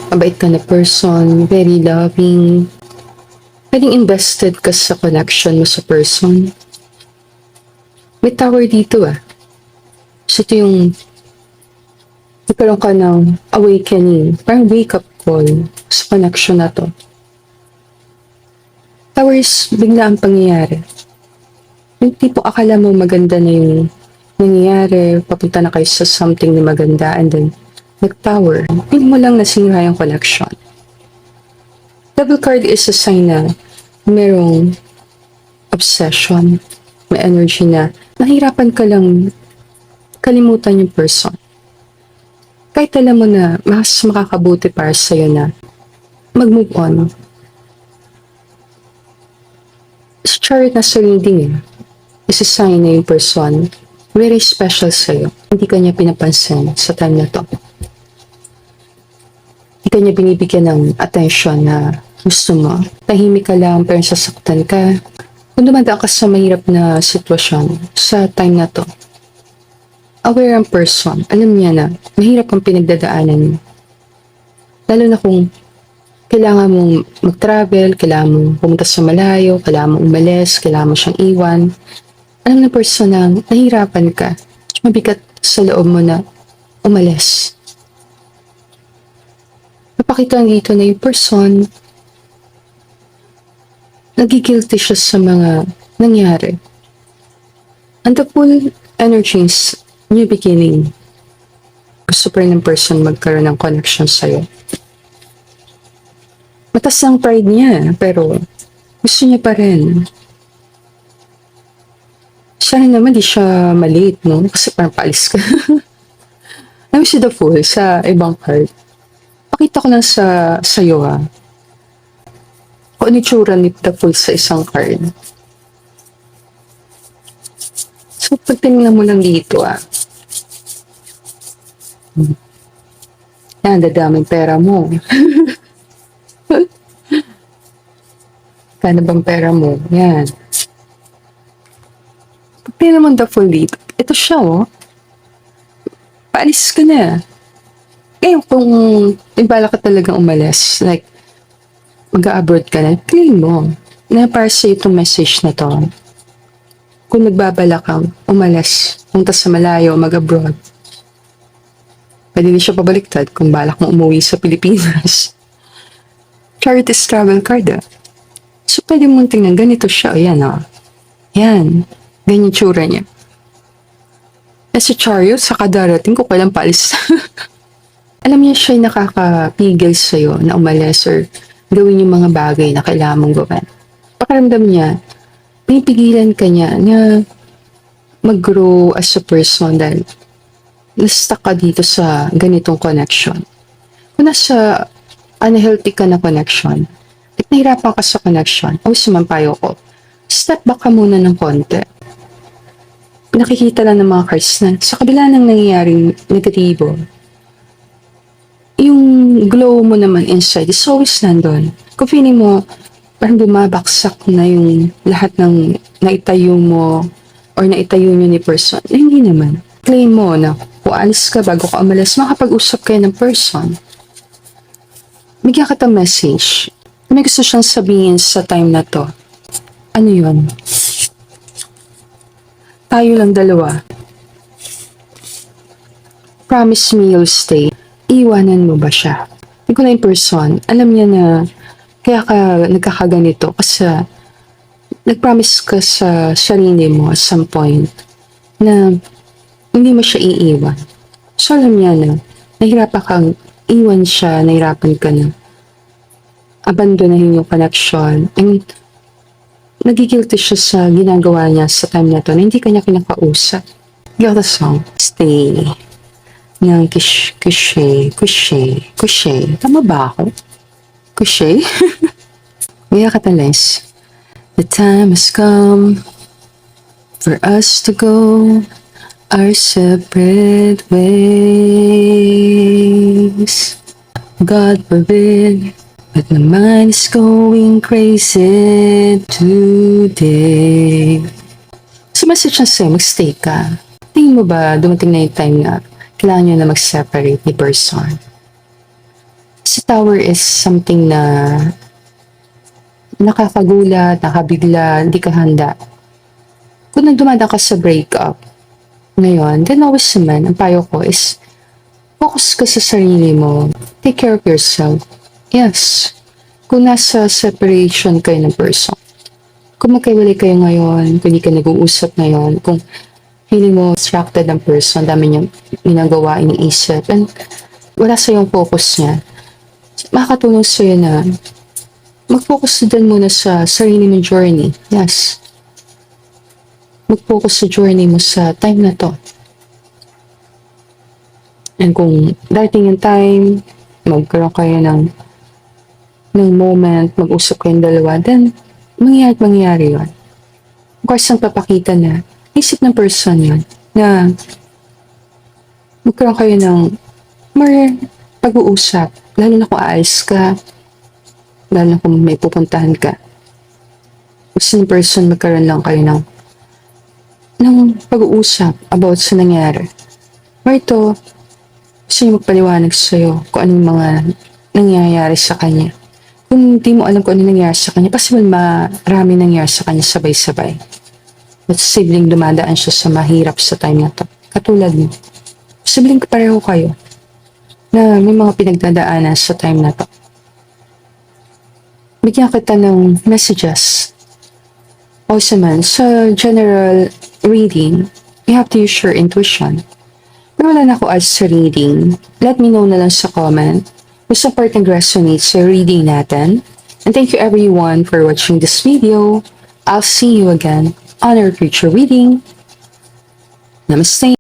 mabait ka na person, very loving. Pwedeng invested ka sa connection mo sa person. May tower dito ah. So ito yung nagkaroon ka ng awakening, parang wake up call sa connection na to. Tower is bigla ang pangyayari. Yung tipo akala mo maganda na yung nangyayari, papunta na kayo sa something na maganda, and then nag-tower. Feel mo lang nasira yung connection. Double card is a sign na merong obsession, may energy na nahirapan ka lang kalimutan yung person. Kahit alam mo na mas makakabuti para sa'yo na mag-move on. Sa chart na sa reading is a sign na yung person very special sa'yo. Hindi ka niya pinapansin sa time na to. Hindi ka niya binibigyan ng attention na gusto mo. Tahimik ka lang pero sasaktan ka. Kung dumadaan ka sa mahirap na sitwasyon sa time na to, aware ang person, alam niya na mahirap ang pinagdadaanan mo. Lalo na kung kailangan mong mag-travel, kailangan mong pumunta sa malayo, kailangan mong umalis, kailangan mo siyang iwan. Alam na person na nahihirapan ka, mabigat sa loob mo na umalis. Napakita dito na yung person, nagigilty siya sa mga nangyari. And the full energies, new beginning. Gusto pa rin ng person magkaroon ng connection sa'yo. Matas ang pride niya, pero gusto niya pa rin. Sana naman di siya malate, no? Kasi parang paalis ka. Alam si The Fool sa ibang card. Pakita ko lang sa'yo ha. Kung ano itsura ni The Fool sa isang card. So, pag tinignan mo lang dito yan, dadaming pera mo. Kano bang pera mo? Yan. Pag tinignan mo The Fool dito, ito siya paalis ka na. Ngayon, kung ibala ka talagang umalis, like, mag-a-abroad ka na, claim mo na para sa itong message na to. Kung nagbabala kang umalis, punta sa malayo, mag-abroad, pwede din siya pabaliktad kung balak mo umuwi sa Pilipinas. Chariot is travel card So, pwede mong tingnan, ganito siya. Ayan Yan. Ganyan tsura niya. Sa chariot, saka darating ko kailang paalis. Alam niya siya'y nakakapigil sa'yo na umalis or gawin yung mga bagay na kailangan mong gawin. Pakiramdam niya, pinipigilan ka niya na mag-grow as a person dahil na-stuck ka dito sa ganitong connection. Kung nasa unhealthy ka na connection, at nahirapan ka sa connection, sumampayo ko, step back ka muna ng konti. Nakikita lang ng mga cards na sa kabila ng nangyayaring negatibo, yung glow mo naman inside is always nandun. Kung feeling mo, parang bumabaksak na yung lahat ng naitayo mo or naitayo nyo ni person, hindi naman. Claim mo na kung alis ka bago ka umalis, makapag-usap kayo ng person. Bigyan ka ta message. May gusto siyang sabihin sa time na to. Ano yun? Tayo lang dalawa. Promise me you'll stay. Iwanan mo ba siya? Hindi ko na yung person. Alam niya na kaya ka nagkakaganito kasi nag-promise ka sa sarili mo at some point na hindi mo siya iiwan. So alam niya na nahirapan kang iwan siya, nahirapan ka na abandonahin yung connection. And nagigilty siya sa ginagawa niya sa time na to na hindi ka niya kinakausap. Got the song, Stay. Ng Kushay. Tama ba ako? Kushay? Kaya katalis. The time has come for us to go our separate ways. God forbid, but my mind is going crazy today. So message na sa'yo, magstay ka. Tingin mo ba dumating na yung time na kailangan nyo na mag-separate ni person? Kasi Kasi tower is something na nakakagulat, nakabigla, hindi ka handa. Kung dumadaan ka sa breakup, ngayon, then always naman, ang payo ko is, focus ka sa sarili mo. Take care of yourself. Yes. Kung nasa separation kayo ng person, kung magkaiwalay kayo ngayon, kung hindi ka nag-uusap ngayon, kung feeling mo distracted ang person, dami niyang ginagawa, iniisip, and wala sa yung focus niya, makakatulong sa'yo na mag-focus din muna sa sarili mong journey. Yes. Mag-focus sa journey mo sa time na to. And kung darating yung time, magkaroon kayo ng moment, mag-usap kayong dalawa, then mangyayari yun. Of course, ang papakita na isip ng person yun na magkaroon kayo ng more pag-uusap, lalo na kung aalis ka, lalo na kung may pupuntahan ka. Gusto ng person magkaroon lang kayo ng pag-uusap about sa nangyari. Or ito, gusto niya magpaliwanag sa'yo kung anong mga nangyayari sa kanya. Kung di mo alam kung ano nangyayari sa kanya, possible marami nangyayari sa kanya sabay-sabay. But sibling dumadaan siya sa mahirap sa time na to. Katulad mo. Sibling pareho kayo na may mga pinagdadaanan sa time na to. Bigyan kita ng messages. Also man, sa general reading, you have to use your intuition. Pero wala na ako as sa reading. Let me know na lang sa comment kung sa part nag-resonate sa reading natin. And thank you everyone for watching this video. I'll see you again on our future reading. Namaste.